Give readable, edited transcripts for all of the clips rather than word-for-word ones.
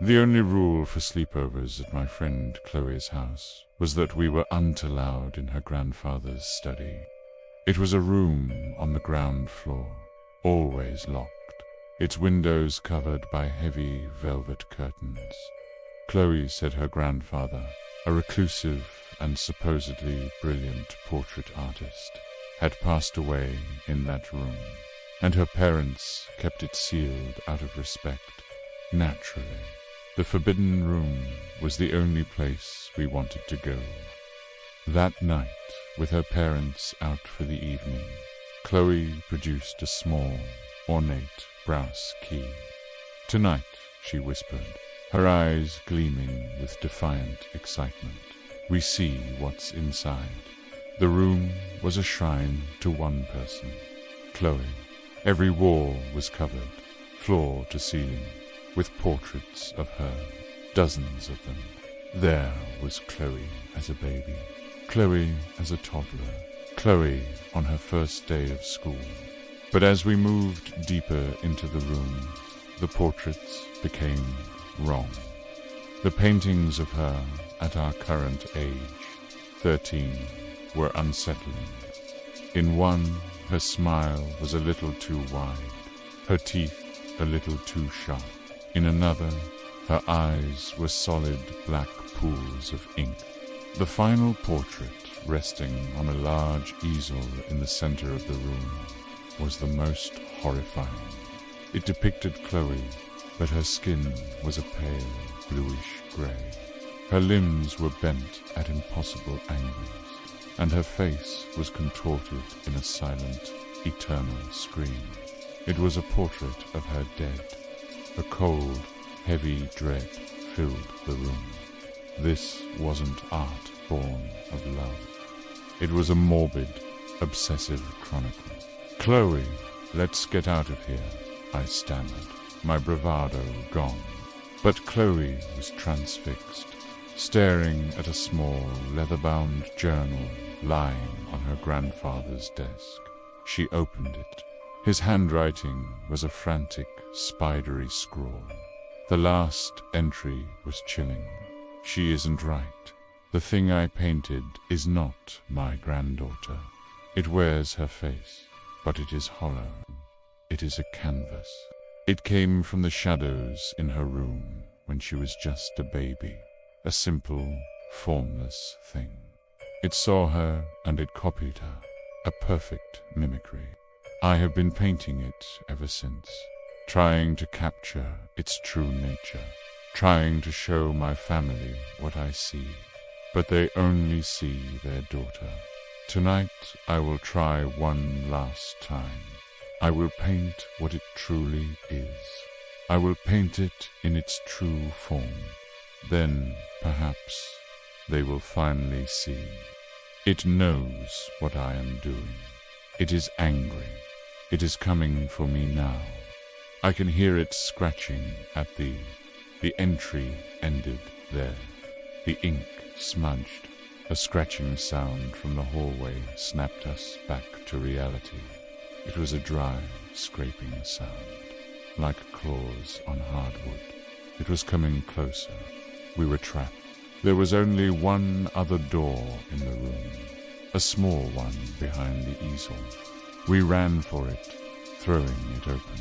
The only rule for sleepovers at my friend Chloe's house was that we were unallowed in her grandfather's study. It was a room on the ground floor, always locked, its windows covered by heavy velvet curtains. Chloe said her grandfather, a reclusive and supposedly brilliant portrait artist, had passed away in that room, and her parents kept it sealed out of respect. Naturally, the forbidden room was the only place we wanted to go. That night, with her parents out for the evening, Chloe produced a small, ornate brass key. "Tonight," she whispered, her eyes gleaming with defiant excitement, "we see what's inside." The room was a shrine to one person, Chloe. Every wall was covered, floor to ceiling, with portraits of her, dozens of them. There was Chloe as a baby, Chloe as a toddler, Chloe on her first day of school. But as we moved deeper into the room, the portraits became wrong. The paintings of her at our current age, 13, were unsettling. In one, her smile was a little too wide, her teeth a little too sharp. In another, her eyes were solid black pools of ink. The final portrait, resting on a large easel in the center of the room, was the most horrifying. It depicted Chloe, but her skin was a pale, bluish gray. Her limbs were bent at impossible angles, and her face was contorted in a silent, eternal scream. It was a portrait of her dead. A cold, heavy dread filled the room. This wasn't art born of love. It was a morbid, obsessive chronicle. "Chloe, let's get out of here," I stammered, my bravado gone. But Chloe was transfixed, staring at a small, leather-bound journal lying on her grandfather's desk. She opened it. His handwriting was a frantic, spidery scrawl. The last entry was chilling. "She isn't right. The thing I painted is not my granddaughter. It wears her face, but it is hollow. It is a canvas. It came from the shadows in her room when she was just a baby, a simple, formless thing. It saw her and it copied her, a perfect mimicry. I have been painting it ever since, trying to capture its true nature, trying to show my family what I see, but they only see their daughter. Tonight I will try one last time. I will paint what it truly is. I will paint it in its true form. Then, perhaps, they will finally see. It knows what I am doing. It is angry. It is coming for me now. I can hear it scratching at the entry ended there. The ink smudged. A scratching sound from the hallway snapped us back to reality. It was a dry, scraping sound, like claws on hardwood. It was coming closer. We were trapped. There was only one other door in the room, a small one behind the easel. We ran for it, throwing it open.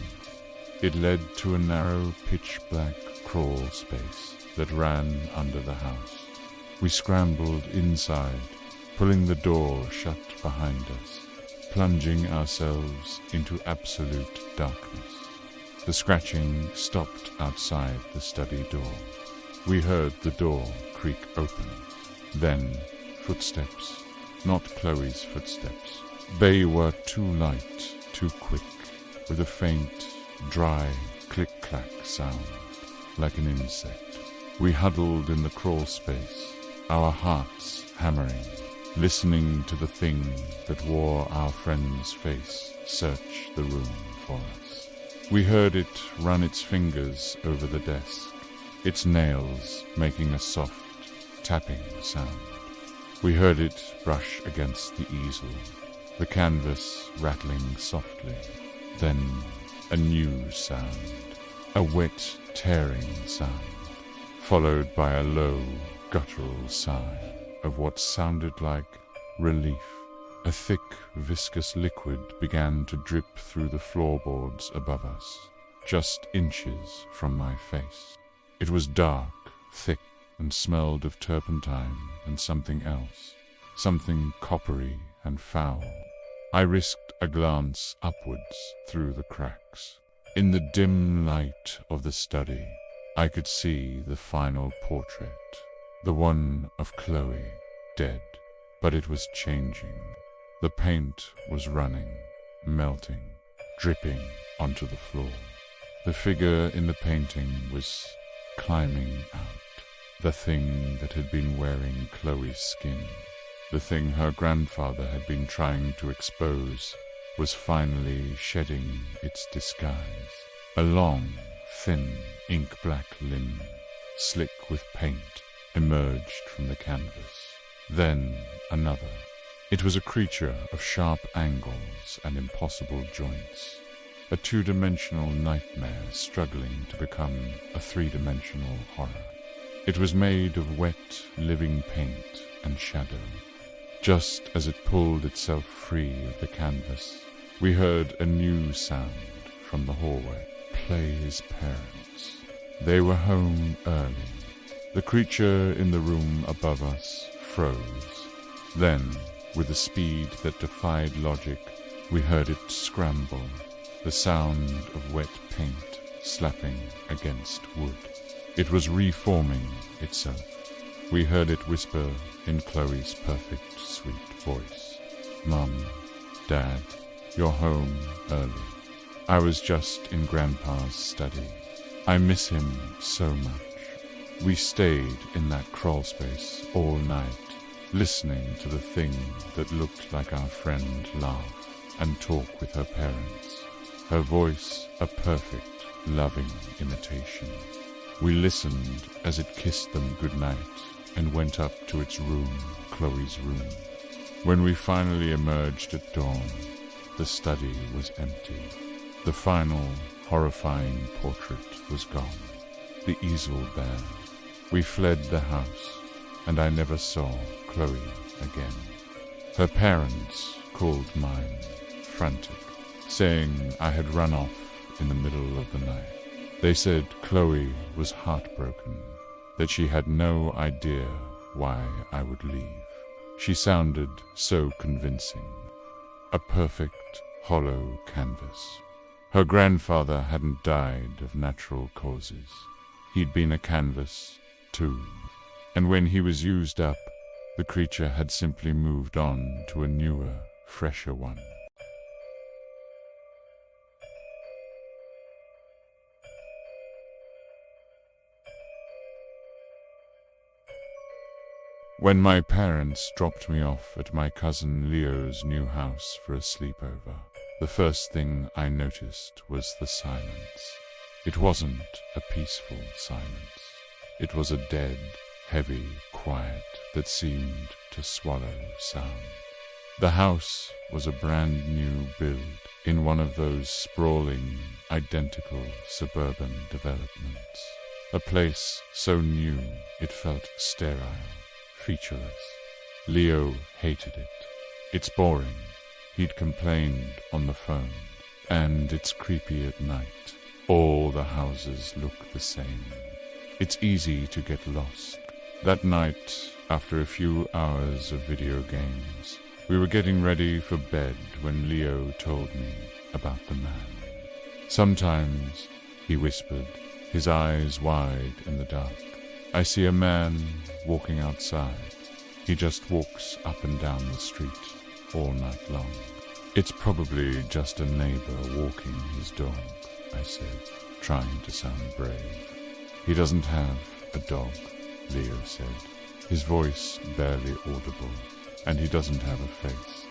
It led to a narrow, pitch-black crawl space that ran under the house. We scrambled inside, pulling the door shut behind us, plunging ourselves into absolute darkness. The scratching stopped outside the study door. We heard the door creak open. Then footsteps, not Chloe's footsteps. They were too light, too quick, with a faint, dry click-clack sound, like an insect. We huddled in the crawl space, our hearts hammering, listening to the thing that wore our friend's face search the room for us. We heard it run its fingers over the desk, its nails making a soft, tapping sound. We heard it brush against the easel, the canvas rattling softly. Then a new sound, a wet, tearing sound, followed by a low, guttural sigh of what sounded like relief. A thick, viscous liquid began to drip through the floorboards above us, just inches from my face. It was dark, thick, and smelled of turpentine and something else, something coppery and foul. I risked a glance upwards through the cracks. In the dim light of the study, I could see the final portrait, the one of Chloe, dead, but it was changing. The paint was running, melting, dripping onto the floor. The figure in the painting was climbing out, the thing that had been wearing Chloe's skin, the thing her grandfather had been trying to expose, was finally shedding its disguise. A long, thin, ink-black limb, slick with paint, emerged from the canvas. Then another. It was a creature of sharp angles and impossible joints, a two-dimensional nightmare struggling to become a three-dimensional horror. It was made of wet, living paint and shadow. Just as it pulled itself free of the canvas, we heard a new sound from the hallway. Clay's parents. They were home early. The creature in the room above us froze. Then, with a speed that defied logic, we heard it scramble, the sound of wet paint slapping against wood. It was reforming itself. We heard it whisper in Chloe's perfect, sweet voice, "Mum, Dad, you're home early. I was just in Grandpa's study. I miss him so much." We stayed in that crawl space all night, listening to the thing that looked like our friend laugh and talk with her parents, her voice a perfect, loving imitation. We listened as it kissed them goodnight and went up to its room, Chloe's room. When we finally emerged at dawn, the study was empty. The final, horrifying portrait was gone, the easel bare. We fled the house, and I never saw Chloe again. Her parents called mine, frantic, saying I had run off in the middle of the night. They said Chloe was heartbroken, that she had no idea why I would leave. She sounded so convincing. A perfect, hollow canvas. Her grandfather hadn't died of natural causes. He'd been a canvas, too. And when he was used up, the creature had simply moved on to a newer, fresher one. When my parents dropped me off at my cousin Leo's new house for a sleepover, the first thing I noticed was the silence. It wasn't a peaceful silence. It was a dead, heavy quiet that seemed to swallow sound. The house was a brand new build in one of those sprawling, identical suburban developments. A place so new it felt sterile, featureless. Leo hated it. It's boring, he'd complained on the phone, and it's creepy at night. All the houses look the same. It's easy to get lost. That night, after a few hours of video games, we were getting ready for bed when Leo told me about the man. "Sometimes," he whispered, his eyes wide in the dark, "I see a man walking outside. He just walks up and down the street all night long." "It's probably just a neighbor walking his dog," I said, trying to sound brave. "He doesn't have a dog," Leo said, his voice barely audible, "and he doesn't have a face."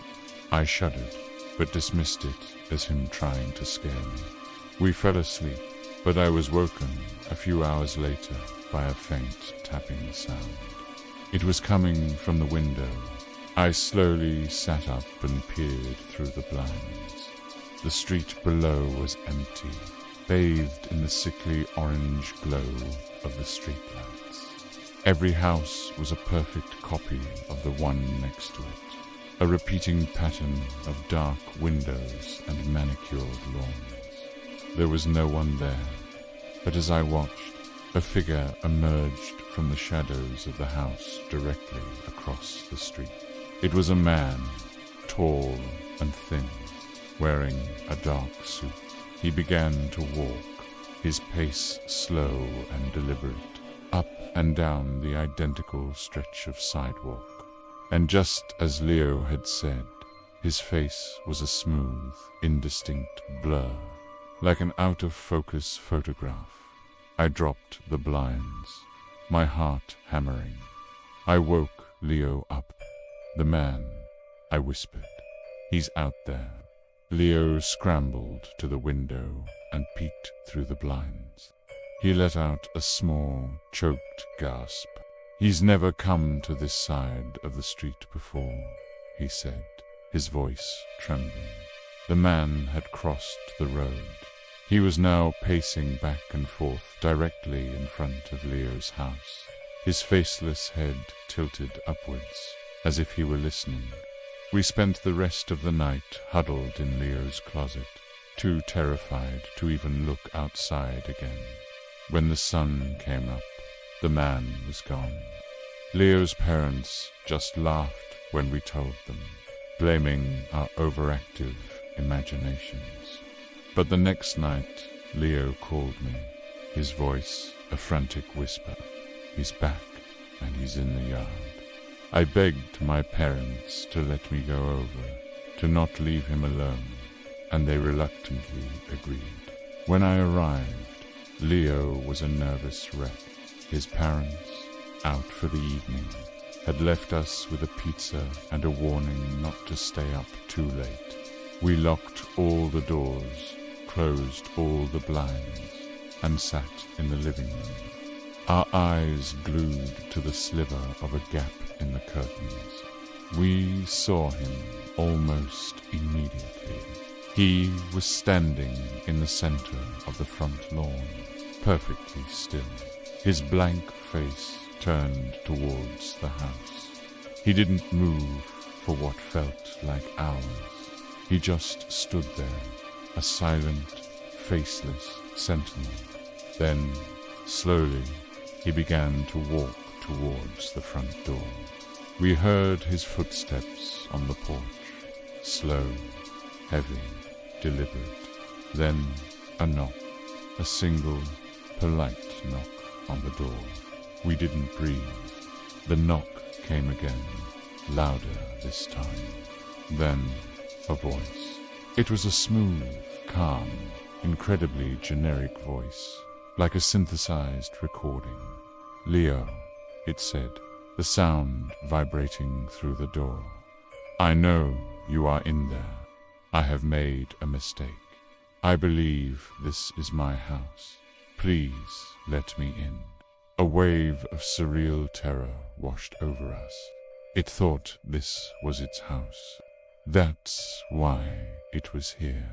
I shuddered, but dismissed it as him trying to scare me. We fell asleep, but I was woken a few hours later by a faint tapping sound. It was coming from the window. I slowly sat up and peered through the blinds. The street below was empty. bathed in the sickly orange glow of the streetlights. Every house was a perfect copy of the one next to it, a repeating pattern of dark windows and manicured lawns. There was no one there, but as I watched, a figure emerged from the shadows of the house directly across the street. It was a man, tall and thin, wearing a dark suit. He began to walk, his pace slow and deliberate, up and down the identical stretch of sidewalk. And just as Leo had said, his face was a smooth, indistinct blur, like an out-of-focus photograph. I dropped the blinds, my heart hammering. I woke Leo up. "The man," I whispered. "He's out there." Leo scrambled to the window and peeked through the blinds. He let out a small, choked gasp. "He's never come to this side of the street before," he said, his voice trembling. The man had crossed the road. He was now pacing back and forth directly in front of Leo's house, his faceless head tilted upwards, as if he were listening. We spent the rest of the night huddled in Leo's closet, too terrified to even look outside again. When the sun came up, the man was gone. Leo's parents just laughed when we told them, blaming our overactive imaginations. But the next night, Leo called me, his voice a frantic whisper. "He's back, and he's in the yard." I begged my parents to let me go over, to not leave him alone, and they reluctantly agreed. When I arrived, Leo was a nervous wreck. His parents, out for the evening, had left us with a pizza and a warning not to stay up too late. We locked all the doors, closed all the blinds, and sat in the living room, our eyes glued to the sliver of a gap in the curtains. We saw him almost immediately. He was standing in the center of the front lawn, perfectly still, his blank face turned towards the house. He didn't move for what felt like hours. He just stood there, a silent, faceless sentinel. Then, slowly, he began to walk towards the front door. We heard his footsteps on the porch, slow, heavy, deliberate. Then a knock, a single, polite knock on the door. We didn't breathe. The knock came again, louder this time. Then a voice. It was a smooth, calm, incredibly generic voice, like a synthesized recording. "Leo," it said, the sound vibrating through the door. "I know you are in there. I have made a mistake. I believe this is my house. Please let me in." A wave of surreal terror washed over us. It thought this was its house. That's why it was here.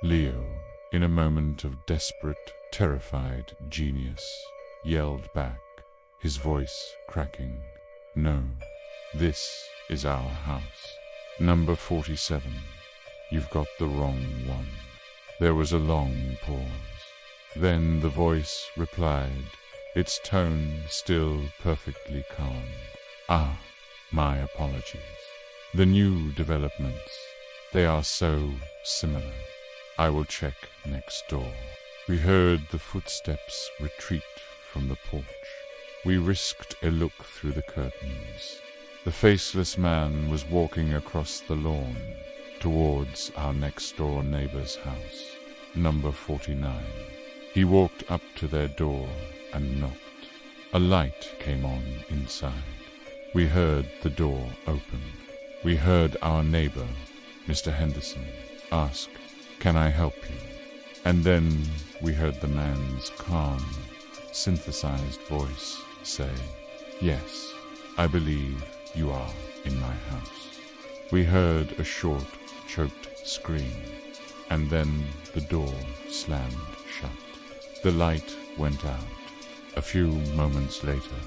Leo, in a moment of desperate, terrified genius, yelled back, his voice cracking, "No, this is our house. Number 47. You've got the wrong one." There was a long pause. Then the voice replied, its tone still perfectly calm. "Ah, my apologies. The new developments, they are so similar. I will check next door." We heard the footsteps retreat from the porch. We risked a look through the curtains. The faceless man was walking across the lawn towards our next-door neighbor's house, number 49. He walked up to their door and knocked. A light came on inside. We heard the door open. We heard our neighbor, Mr. Henderson, ask, "Can I help you?" And then we heard the man's calm, synthesized voice say, "Yes, I believe you are in my house." We heard a short, choked scream, and then the door slammed shut. The light went out. A few moments later,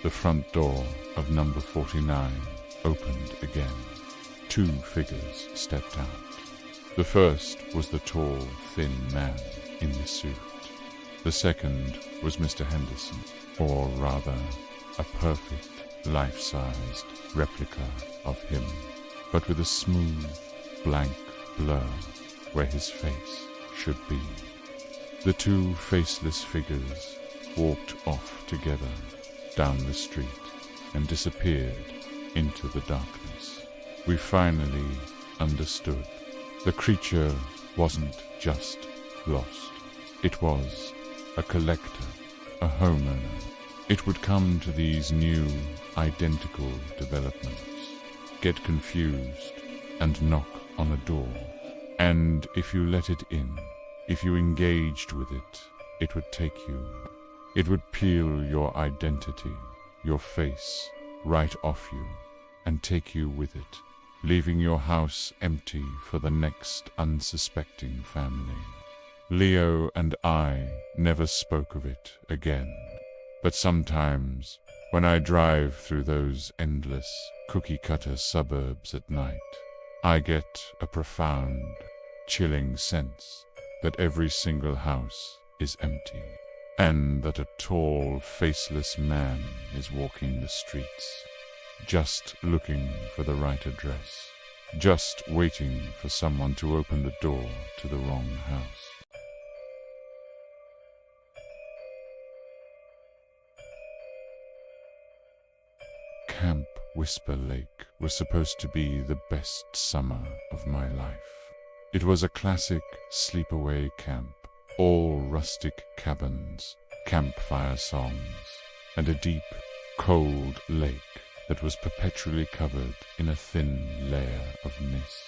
the front door of number 49 opened again. 2 figures stepped out. The first was the tall, thin man in the suit. The second was Mr. Henderson, or rather, a perfect, life-sized replica of him, but with a smooth, blank blur where his face should be. The 2 faceless figures walked off together down the street and disappeared into the darkness. We finally understood. The creature wasn't just lost. It was a collector, a homeowner. It would come to these new, identical developments, get confused, and knock on a door. And if you let it in, if you engaged with it, it would take you. It would peel your identity, your face, right off you, and take you with it, leaving your house empty for the next unsuspecting family. Leo and I never spoke of it again, but sometimes, when I drive through those endless, cookie-cutter suburbs at night, I get a profound, chilling sense that every single house is empty, and that a tall, faceless man is walking the streets, just looking for the right address, just waiting for someone to open the door to the wrong house. Camp Whisper Lake was supposed to be the best summer of my life. It was a classic sleepaway camp, all rustic cabins, campfire songs, and a deep, cold lake that was perpetually covered in a thin layer of mist.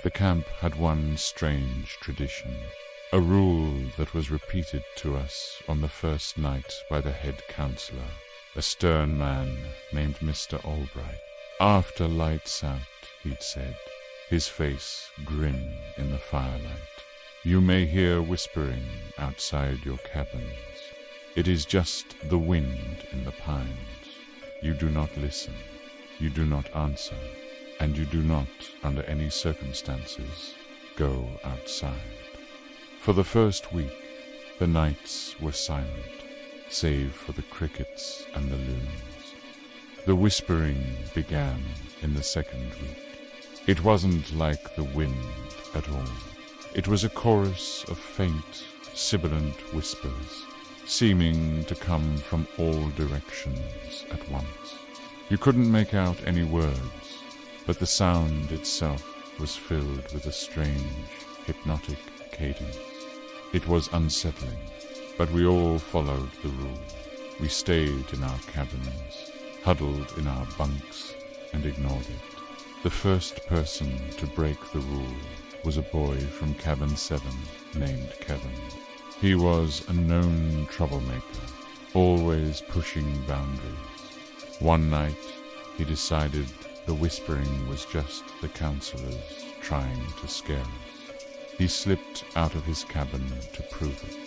The camp had one strange tradition, a rule that was repeated to us on the first night by the head counselor, a stern man named Mr. Albright. After lights out, he'd said, his face grim in the firelight, you may hear whispering outside your cabins. It is just the wind in the pines. You do not listen, you do not answer, and you do not, under any circumstances, go outside. For the first week, the nights were silent, save for the crickets and the loons. The whispering began in the second week. It wasn't like the wind at all. It was a chorus of faint, sibilant whispers, seeming to come from all directions at once. You couldn't make out any words, but the sound itself was filled with a strange, hypnotic cadence. It was unsettling, but we all followed the rule. We stayed in our cabins, huddled in our bunks, and ignored it. The first person to break the rule was a boy from cabin 7 named Kevin. He was a known troublemaker, always pushing boundaries. One night, he decided the whispering was just the counselors trying to scare us. He slipped out of his cabin to prove it.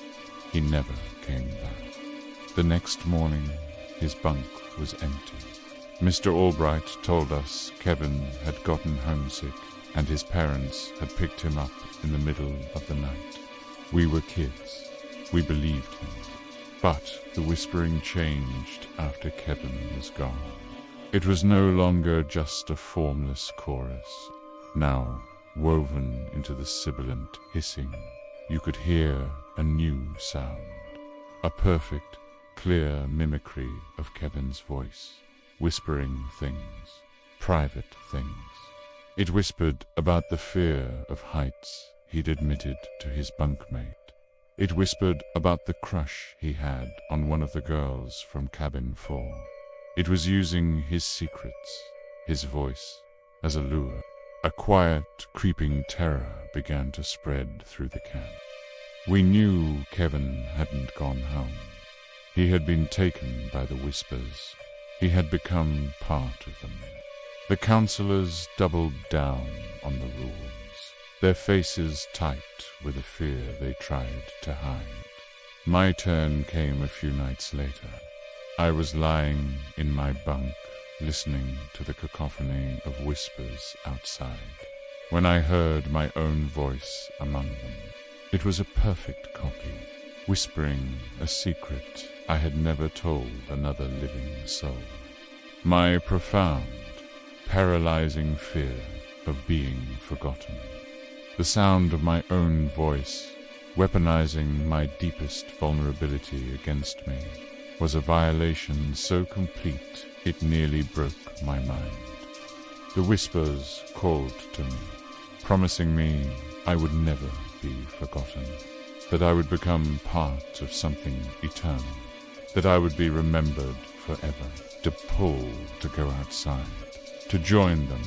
He never came back. The next morning, his bunk was empty. Mr. Albright told us Kevin had gotten homesick and his parents had picked him up in the middle of the night. We were kids. We believed him. But the whispering changed after Kevin was gone. It was no longer just a formless chorus. Now, woven into the sibilant hissing, you could hear a new sound. A perfect, clear mimicry of Kevin's voice, whispering things, private things. It whispered about the fear of heights he'd admitted to his bunkmate. It whispered about the crush he had on one of the girls from cabin 4. It was using his secrets, his voice, as a lure. A quiet, creeping terror began to spread through the camp. We knew Kevin hadn't gone home. He had been taken by the whispers. He had become part of them. The counselors doubled down on the rules, their faces tight with a fear they tried to hide. My turn came a few nights later. I was lying in my bunk, listening to the cacophony of whispers outside, when I heard my own voice among them. It was a perfect copy, whispering a secret I had never told another living soul. My profound, paralyzing fear of being forgotten. The sound of my own voice, weaponizing my deepest vulnerability against me, was a violation so complete it nearly broke my mind. The whispers called to me, promising me I would never be forgotten, that I would become part of something eternal, that I would be remembered forever. To pull to go outside, to join them,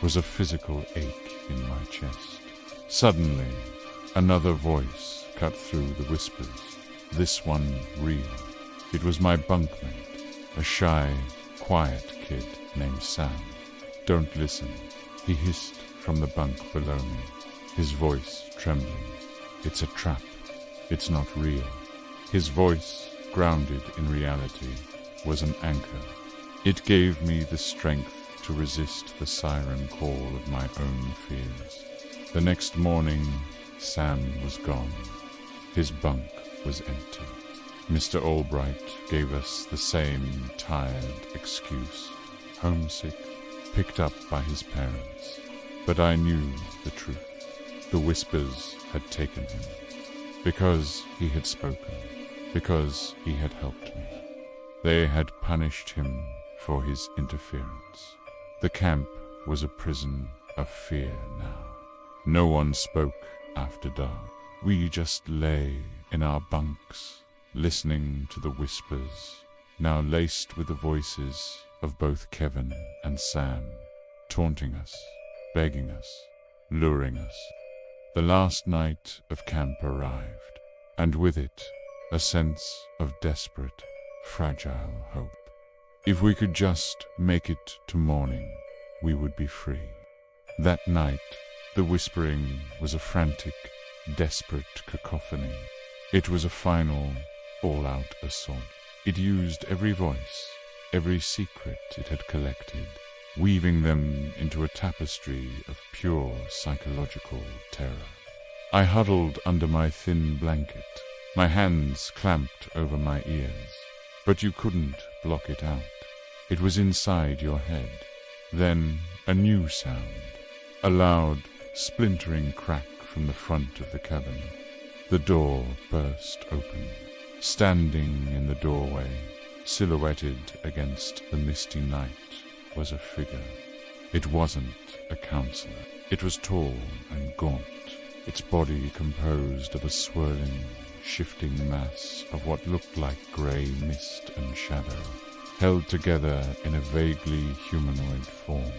was a physical ache in my chest. Suddenly, another voice cut through the whispers, this one real. It was my bunkmate, a shy, quiet kid named Sam. "Don't listen," he hissed from the bunk below me, his voice trembling. "It's a trap. It's not real." His voice, grounded in reality, was an anchor. It gave me the strength to resist the siren call of my own fears. The next morning, Sam was gone. His bunk was empty. Mr. Albright gave us the same tired excuse, homesick, picked up by his parents. But I knew the truth. The whispers had taken him, because he had spoken, because he had helped me. They had punished him for his interference. The camp was a prison of fear now. No one spoke after dark. We just lay in our bunks, listening to the whispers, now laced with the voices of both Kevin and Sam, taunting us, begging us, luring us. The last night of camp arrived, and with it a sense of desperate, fragile hope. If we could just make it to morning, we would be free. That night, the whispering was a frantic, desperate cacophony. It was a final, all-out assault. It used every voice, every secret it had collected, weaving them into a tapestry of pure psychological terror. I huddled under my thin blanket, my hands clamped over my ears. But you couldn't block it out. It was inside your head. Then a new sound, a loud, splintering crack from the front of the cabin. The door burst open. Standing in the doorway, silhouetted against the misty night, was a figure. It wasn't a counselor. It was tall and gaunt, its body composed of a swirling, shifting mass of what looked like grey mist and shadow, held together in a vaguely humanoid form.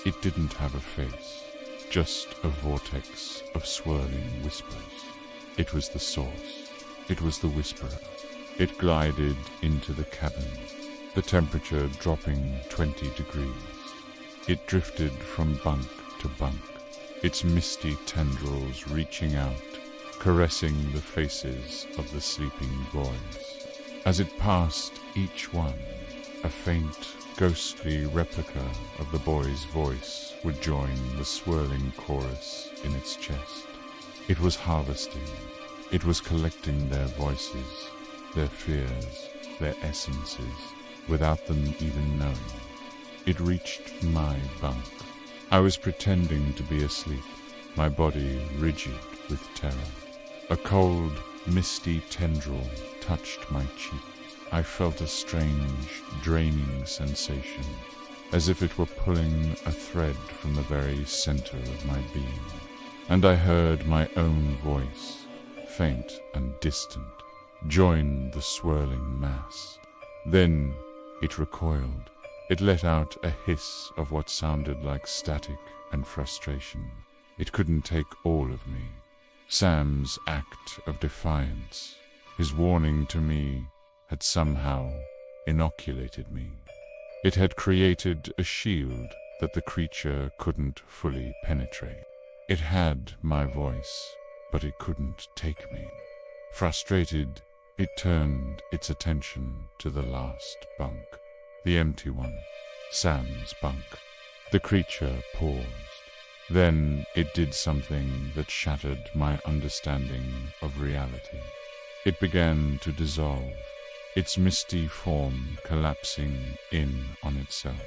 It didn't have a face, just a vortex of swirling whispers. It was the source. It was the whisperer. It glided into the cabin, the temperature dropping 20 degrees. It drifted from bunk to bunk, its misty tendrils reaching out, caressing the faces of the sleeping boys. As it passed each one, a faint, ghostly replica of the boy's voice would join the swirling chorus in its chest. It was harvesting. It was collecting their voices, their fears, their essences, without them even knowing. It reached my bunk. I was pretending to be asleep, my body rigid with terror. A cold, misty tendril touched my cheek. I felt a strange, draining sensation, as if it were pulling a thread from the very center of my being. And I heard my own voice, faint and distant, join the swirling mass. Then it recoiled. It let out a hiss of what sounded like static and frustration. It couldn't take all of me. Sam's act of defiance, his warning to me, had somehow inoculated me. It had created a shield that the creature couldn't fully penetrate. It had my voice, but it couldn't take me. Frustrated, it turned its attention to the last bunk, the empty one, Sam's bunk. The creature paused. Then it did something that shattered my understanding of reality. It began to dissolve, its misty form collapsing in on itself,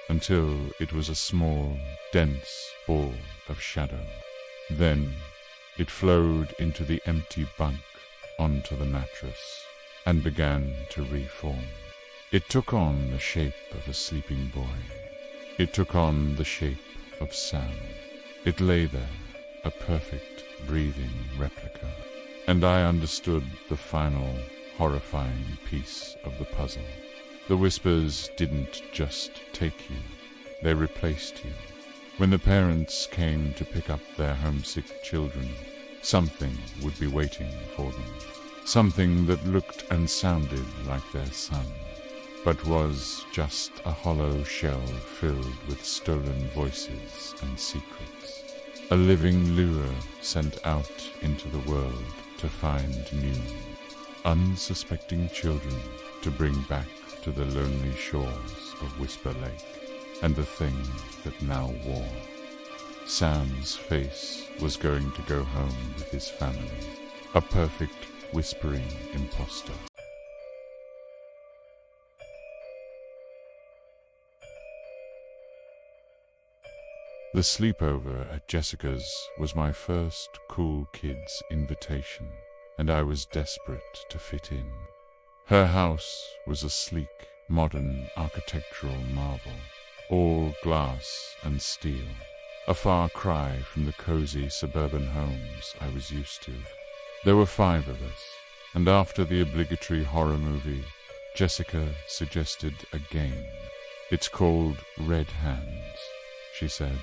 until it was a small, dense ball of shadow. Then it flowed into the empty bunk, onto the mattress, and began to reform. It took on the shape of a sleeping boy. It took on the shape of Sam. It lay there, a perfect, breathing replica. And I understood the final, horrifying piece of the puzzle. The whispers didn't just take you, they replaced you. When the parents came to pick up their homesick children, something would be waiting for them. Something that looked and sounded like their son, but was just a hollow shell filled with stolen voices and secrets. A living lure sent out into the world to find new, unsuspecting children to bring back to the lonely shores of Whisper Lake, and the thing that now wore. Sam's face was going to go home with his family, a perfect whispering imposter. The sleepover at Jessica's was my first cool kids invitation, and I was desperate to fit in. Her house was a sleek, modern architectural marvel, all glass and steel, a far cry from the cozy suburban homes I was used to. There were 5 of us, and after the obligatory horror movie, Jessica suggested a game. "It's called Red Hands," she said,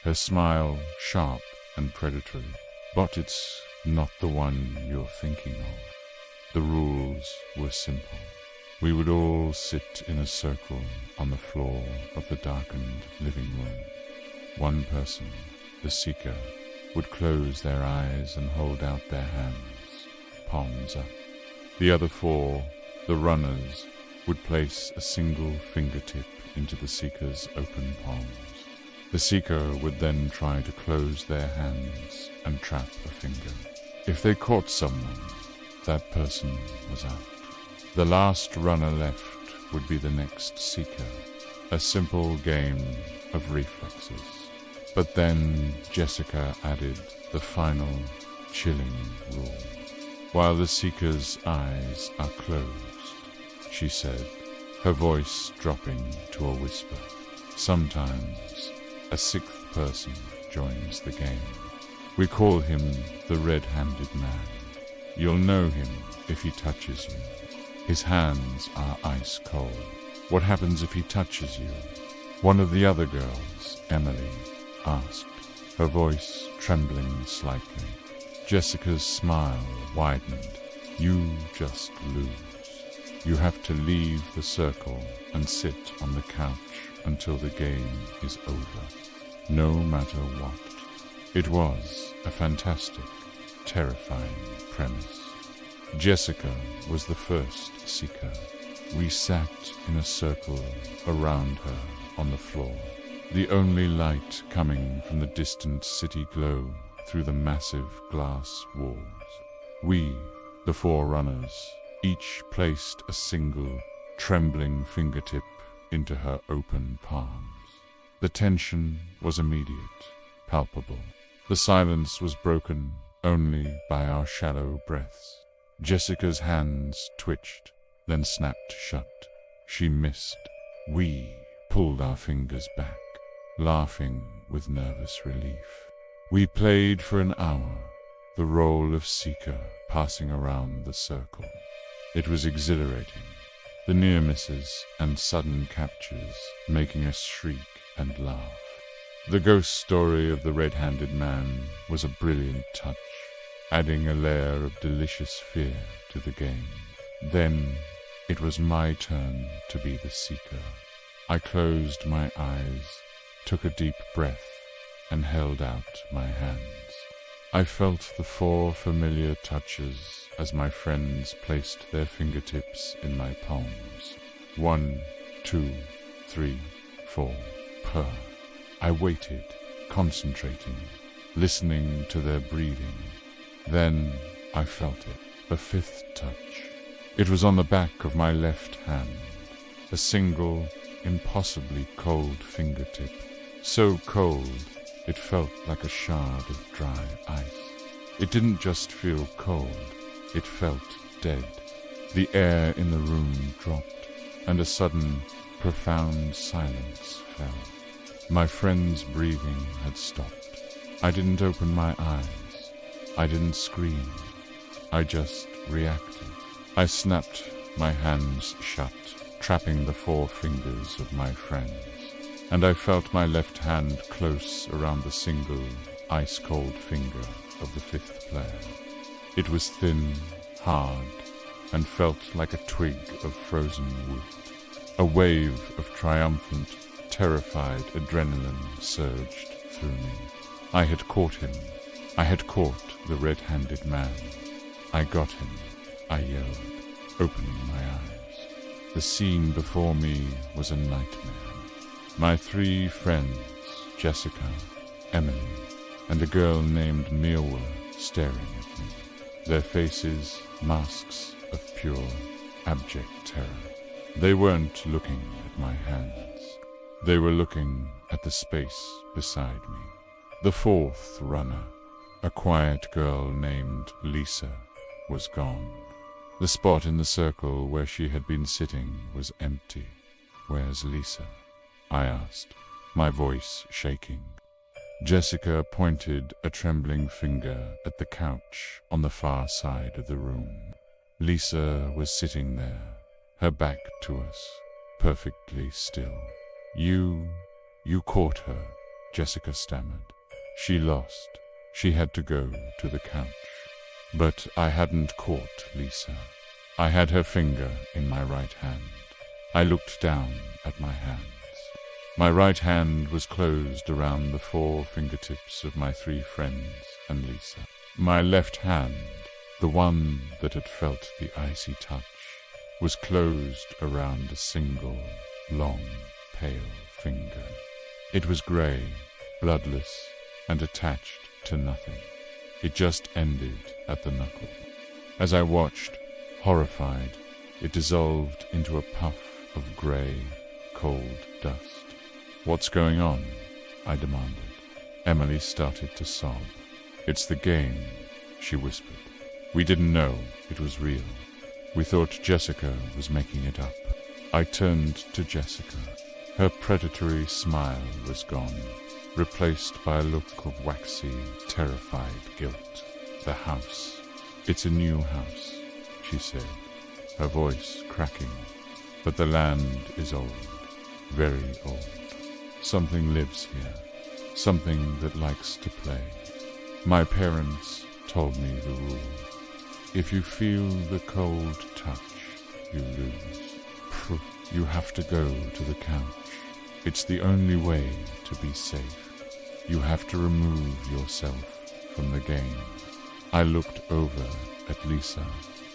her smile sharp and predatory. "But it's not the one you're thinking of." The rules were simple. We would all sit in a circle on the floor of the darkened living room. One person, the seeker, would close their eyes and hold out their hands, palms up. The other 4, the runners, would place a single fingertip into the seeker's open palms. The seeker would then try to close their hands and trap a finger. If they caught someone, that person was out. The last runner left would be the next seeker, a simple game of reflexes. But then Jessica added the final, chilling rule. "While the seeker's eyes are closed," she said, her voice dropping to a whisper. "Sometimes a 6th person joins the game. We call him the Red-Handed Man. You'll know him if he touches you. His hands are ice cold. What happens if he touches you?" One of the other girls, Emily, asked, her voice trembling slightly. Jessica's smile widened. "You just lose. You have to leave the circle and sit on the couch until the game is over, no matter what." It was a fantastic, terrifying premise. Jessica was the first seeker. We sat in a circle around her on the floor, the only light coming from the distant city glow through the massive glass walls. We, the 4 runners, each placed a single, trembling fingertip into her open palms. The tension was immediate, palpable. The silence was broken only by our shallow breaths. Jessica's hands twitched, then snapped shut. She missed. We pulled our fingers back, laughing with nervous relief. We played for an hour, the role of seeker passing around the circle. It was exhilarating, the near misses and sudden captures making us shriek and laugh. The ghost story of the Red-Handed Man was a brilliant touch, adding a layer of delicious fear to the game. Then it was my turn to be the seeker. I closed my eyes, took a deep breath, and held out my hands. I felt the 4 familiar touches as my friends placed their fingertips in my palms. 1, 2, 3, 4, purr. I waited, concentrating, listening to their breathing. Then I felt it, a 5th touch. It was on the back of my left hand, a single, impossibly cold fingertip. So cold, it felt like a shard of dry ice. It didn't just feel cold, it felt dead. The air in the room dropped, and a sudden, profound silence fell. My friend's breathing had stopped. I didn't open my eyes. I didn't scream. I just reacted. I snapped my hands shut, trapping the 4 fingers of my friends, and I felt my left hand close around the single, ice-cold finger of the 5th player. It was thin, hard, and felt like a twig of frozen wood. A wave of triumphant, terrified adrenaline surged through me. I had caught him. I had caught the red-handed man. I got him, I yelled, opening my eyes. The scene before me was a nightmare. My 3 friends, Jessica, Emily, and a girl named Mia, staring at me, their faces masks of pure, abject terror. They weren't looking at my hands. They were looking at the space beside me. The 4th runner, a quiet girl named Lisa, was gone. The spot in the circle where she had been sitting was empty. "Where's Lisa?" I asked, my voice shaking. Jessica pointed a trembling finger at the couch on the far side of the room. Lisa was sitting there, her back to us, perfectly still. You caught her," Jessica stammered. "She lost. She had to go to the couch." But I hadn't caught Lisa. I had her finger in my right hand. I looked down at my hands. My right hand was closed around the 4 fingertips of my 3 friends and Lisa. My left hand, the one that had felt the icy touch, was closed around a single, long, pale finger. It was grey, bloodless, and attached to nothing. It just ended at the knuckle. As I watched, horrified, it dissolved into a puff of grey, cold dust. "What's going on?" I demanded. Emily started to sob. "It's the game," she whispered. "We didn't know it was real. We thought Jessica was making it up." I turned to Jessica. Her predatory smile was gone, replaced by a look of waxy, terrified guilt. "The house. It's a new house," she said, her voice cracking. "But the land is old, very old. Something lives here, something that likes to play. My parents told me the rule. If you feel the cold touch, you lose. You have to go to the couch. It's the only way to be safe. You have to remove yourself from the game." I looked over at Lisa,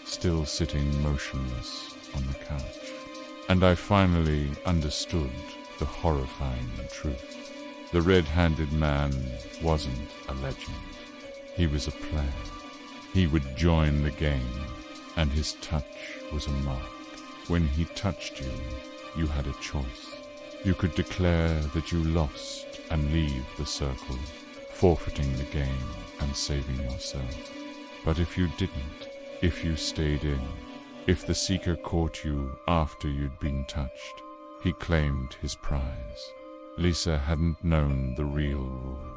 still sitting motionless on the couch, and I finally understood the horrifying truth. The red-handed man wasn't a legend. He was a player. He would join the game, and his touch was a mark. When he touched you, you had a choice. You could declare that you lost and leave the circle, forfeiting the game and saving yourself. But if you didn't, if you stayed in, if the seeker caught you after you'd been touched, he claimed his prize. Lisa hadn't known the real rule.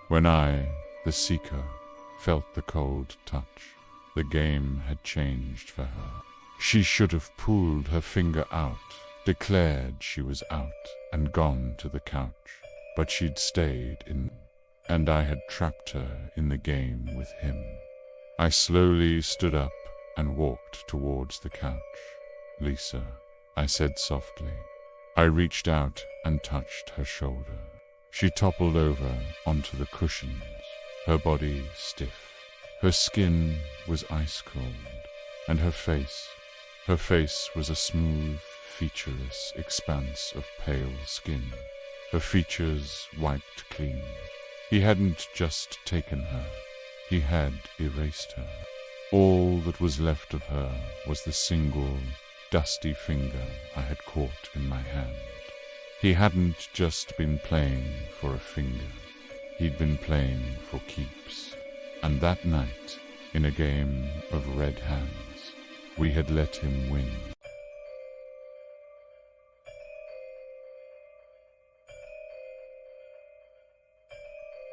When I, the seeker, felt the cold touch, the game had changed for her. She should have pulled her finger out, declared she was out, and gone to the couch. But she'd stayed in, and I had trapped her in the game with him. I slowly stood up and walked towards the couch. "Lisa," I said softly. I reached out and touched her shoulder. She toppled over onto the cushions, her body stiff. Her skin was ice cold, and her face was a smooth, featureless expanse of pale skin, her features wiped clean. He hadn't just taken her, he had erased her. All that was left of her was the single, dusty finger I had caught in my hand. He hadn't just been playing for a finger, he'd been playing for keeps. And that night, in a game of red hands, we had let him win.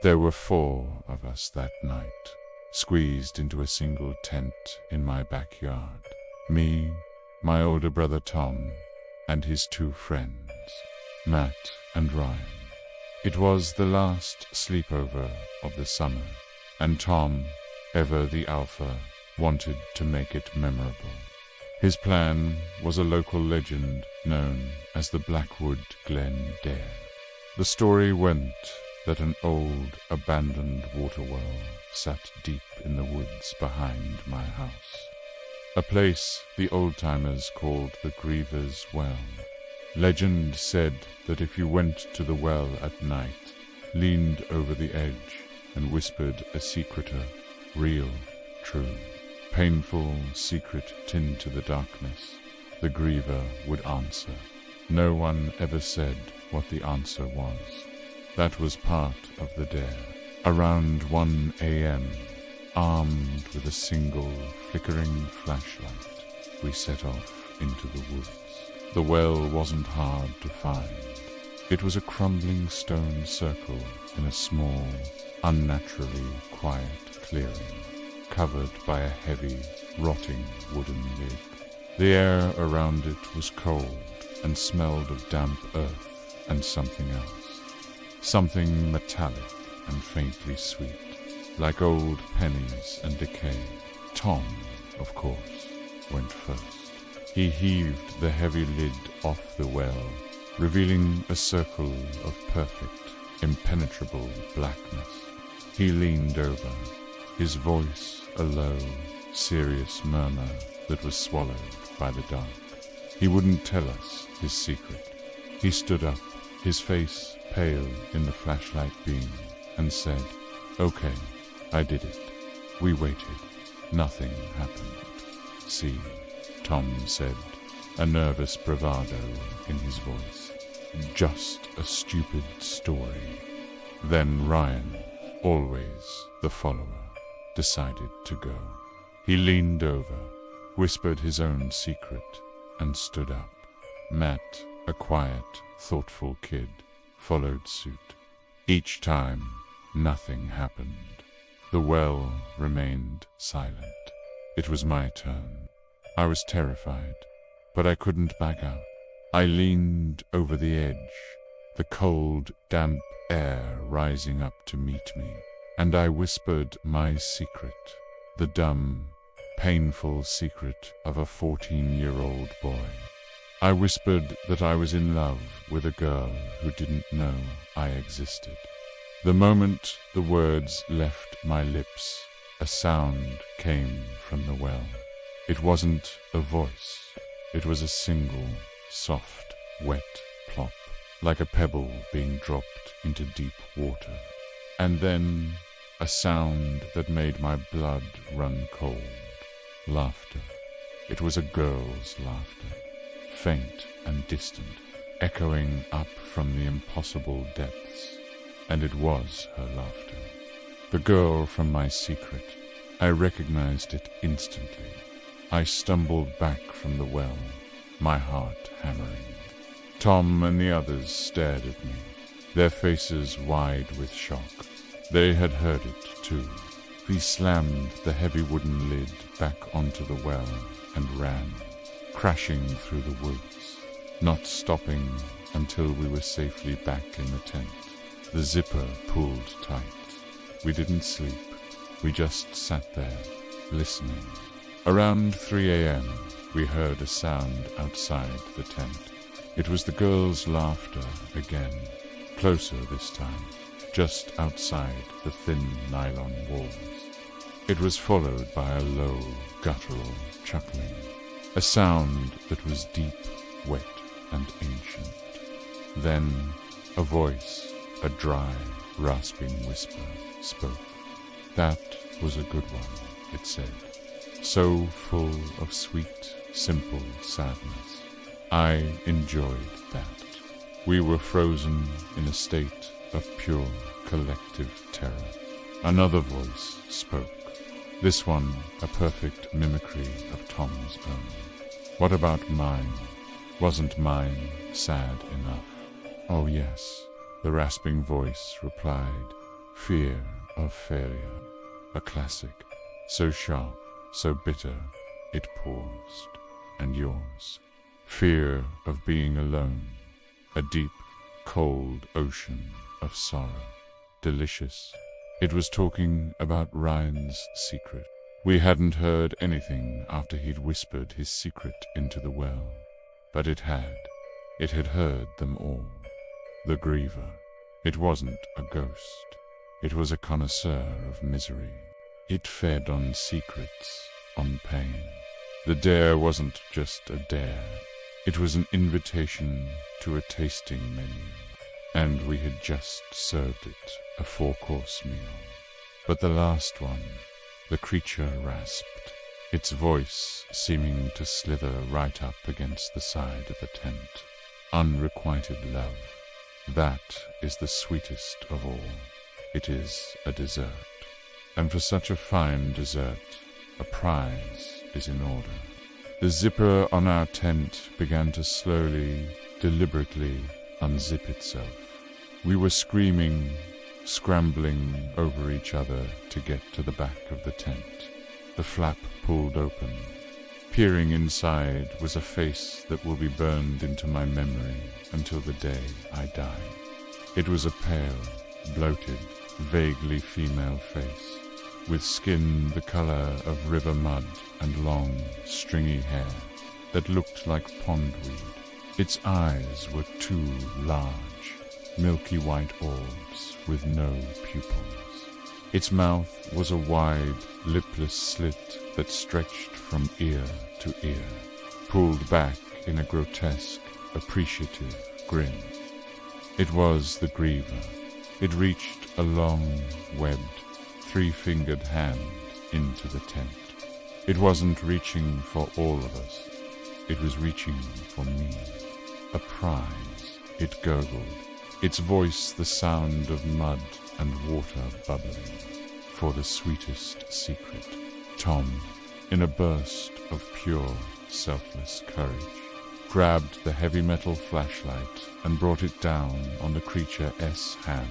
There were 4 of us that night, squeezed into a single tent in my backyard. Me, my older brother Tom, and his 2 friends, Matt and Ryan. It was the last sleepover of the summer, and Tom, ever the alpha, wanted to make it memorable. His plan was a local legend known as the Blackwood Glen Dare. The story went that an old, abandoned water well sat deep in the woods behind my house, a place the old-timers called the Griever's Well. Legend said that if you went to the well at night, leaned over the edge, and whispered a secreter, real, true, painful secret into the darkness, the Griever would answer. No one ever said what the answer was. That was part of the dare. Around 1 a.m., armed with a single flickering flashlight, we set off into the woods. The well wasn't hard to find. It was a crumbling stone circle in a small, unnaturally quiet clearing, covered by a heavy, rotting wooden lid. The air around it was cold and smelled of damp earth and something else. Something metallic and faintly sweet, like old pennies and decay. Tom, of course, went first. He heaved the heavy lid off the well, revealing a circle of perfect, impenetrable blackness. He leaned over, his voice a low, serious murmur that was swallowed by the dark. He wouldn't tell us his secret. He stood up, his face pale in the flashlight beam, and said, "Okay, I did it." We waited. Nothing happened. "See," Tom said, a nervous bravado in his voice. "Just a stupid story." Then Ryan, always the follower, decided to go. He leaned over, whispered his own secret, and stood up. Matt, a quiet, thoughtful kid, followed suit. Each time, nothing happened. The well remained silent. It was my turn. I was terrified, but I couldn't back out. I leaned over the edge, the cold, damp air rising up to meet me, and I whispered my secret, the dumb, painful secret of a 14-year-old boy. I whispered that I was in love with a girl who didn't know I existed. The moment the words left my lips, a sound came from the well. It wasn't a voice. It was a single, soft, wet plop, like a pebble being dropped into deep water. And then a sound that made my blood run cold. Laughter. It was a girl's laughter, faint and distant, echoing up from the impossible depths. And it was her laughter. The girl from my secret. I recognized it instantly. I stumbled back from the well, my heart hammering. Tom and the others stared at me, their faces wide with shock. They had heard it too. We slammed the heavy wooden lid back onto the well and ran, crashing through the woods, not stopping until we were safely back in the tent. The zipper pulled tight. We didn't sleep. We just sat there, listening. Around 3 a.m., we heard a sound outside the tent. It was the girl's laughter again, closer this time, just outside the thin nylon walls. It was followed by a low, guttural chuckling, a sound that was deep, wet, and ancient. Then a voice, a dry, rasping whisper, spoke. That was a good one, it said, so full of sweet, simple sadness. I enjoyed that. We were frozen in a state of pure collective terror. Another voice spoke, this one a perfect mimicry of Tom's own. What about mine? Wasn't mine sad enough? Oh yes, the rasping voice replied, fear of failure, a classic, so sharp, so bitter, it paused. And yours? Fear of being alone, a deep, cold ocean of sorrow. Delicious. It was talking about Ryan's secret. We hadn't heard anything after he'd whispered his secret into the well, but it had. It had heard them all. The griever. It wasn't a ghost. It was a connoisseur of misery. It fed on secrets, on pain. The dare wasn't just a dare. It was an invitation to a tasting menu, and we had just served it, a 4-course meal. But the last one, the creature rasped, its voice seeming to slither right up against the side of the tent. Unrequited love. That is the sweetest of all. It is a dessert. And for such a fine dessert, a prize is in order. The zipper on our tent began to slowly, deliberately unzip itself. We were screaming, scrambling over each other to get to the back of the tent. The flap pulled open. Peering inside was a face that will be burned into my memory until the day I die. It was a pale, bloated, vaguely female face, with skin the color of river mud and long, stringy hair that looked like pondweed. Its eyes were 2 large, milky white orbs with no pupils. Its mouth was a wide, lipless slit that stretched from ear to ear, pulled back in a grotesque, appreciative grin. It was the griever. It reached a long, webbed, 3-fingered hand into the tent. It wasn't reaching for all of us. It was reaching for me. A prize, it gurgled, its voice the sound of mud and water bubbling, for the sweetest secret. Tom, in a burst of pure, selfless courage, grabbed the heavy metal flashlight and brought it down on the creature's hand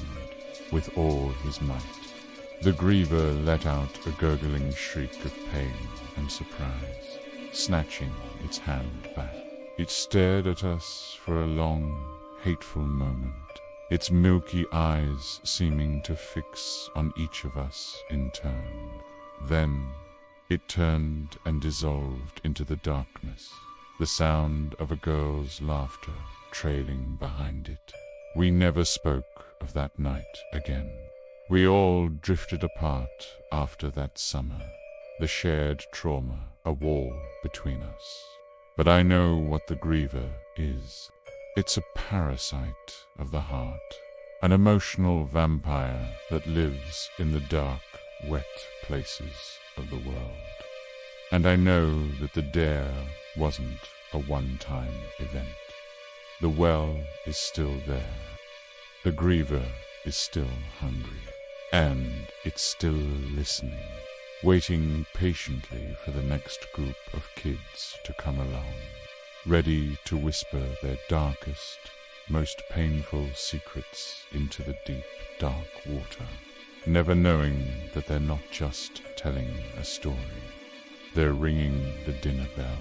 with all his might. The griever let out a gurgling shriek of pain and surprise, snatching its hand back. It stared at us for a long, hateful moment, its milky eyes seeming to fix on each of us in turn. Then it turned and dissolved into the darkness, the sound of a girl's laughter trailing behind it. We never spoke of that night again. We all drifted apart after that summer, the shared trauma, a wall between us. But I know what the griever is. It's a parasite of the heart, an emotional vampire that lives in the dark, wet places of the world. And I know that the dare wasn't a one-time event. The well is still there. The griever is still hungry. And it's still listening, waiting patiently for the next group of kids to come along, ready to whisper their darkest, most painful secrets into the deep, dark water, never knowing that they're not just telling a story. They're ringing the dinner bell.